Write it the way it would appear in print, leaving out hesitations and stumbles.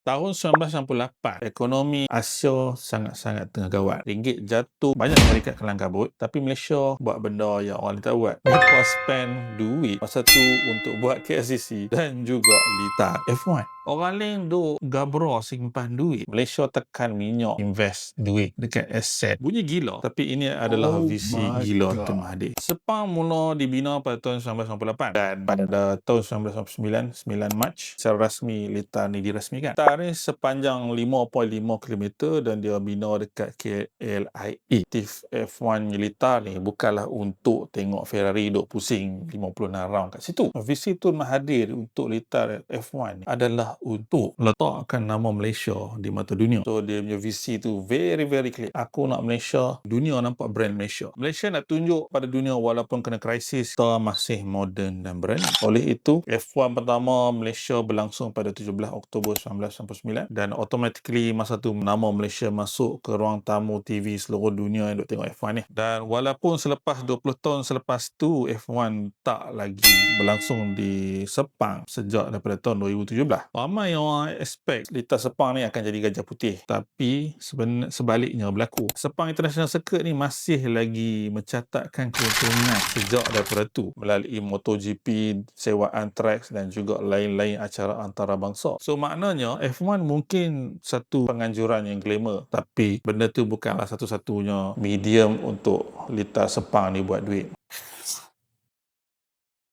Tahun 1998, ekonomi Asia sangat-sangat tengah gawat. Ringgit jatuh, banyak syarikat kelang kabut, tapi Malaysia buat benda yang orang lain tak buat. Mereka spend duit masa tu untuk buat KLCC dan juga litar F1. Orang lain duk gabra simpan duit. Malaysia tekan minyak, invest duit dekat aset. Bunyi gila, tapi ini adalah visi gila Tun Mahathir. Sepang mula dibina pada tahun 1998 dan pada tahun 1999, 9 Mac, secara rasmi litar ni dirasmikan. Litar ni sepanjang 5.5 km dan dia bina dekat KLIA. Aktif F1 litar ni bukanlah untuk tengok Ferrari duk pusing 56 round kat situ. Visi Tun Mahathir untuk litar F1 ni adalah untuk letakkan nama Malaysia di mata dunia. So dia punya visi tu very clear. Aku nak Malaysia, dunia nampak brand Malaysia. Malaysia nak tunjuk pada dunia walaupun kena krisis, kita masih moden dan berani. Oleh itu, F1 pertama Malaysia berlangsung pada 17 Oktober 1999 dan automatically masa tu nama Malaysia masuk ke ruang tamu TV seluruh dunia yang duk tengok F1 ni. Dan walaupun selepas 20 tahun selepas tu F1 tak lagi berlangsung di Sepang sejak daripada tahun 2017. Ramai orang expect litar Sepang ni akan jadi gajah putih. Tapi sebaliknya berlaku. Sepang International Circuit ni masih lagi mencatatkan keuntungan sejak daripada tu melalui MotoGP, sewaan tracks dan juga lain-lain acara antarabangsa. So maknanya F1 mungkin satu penganjuran yang glamour, tapi benda tu bukanlah satu-satunya medium untuk litar Sepang ni buat duit.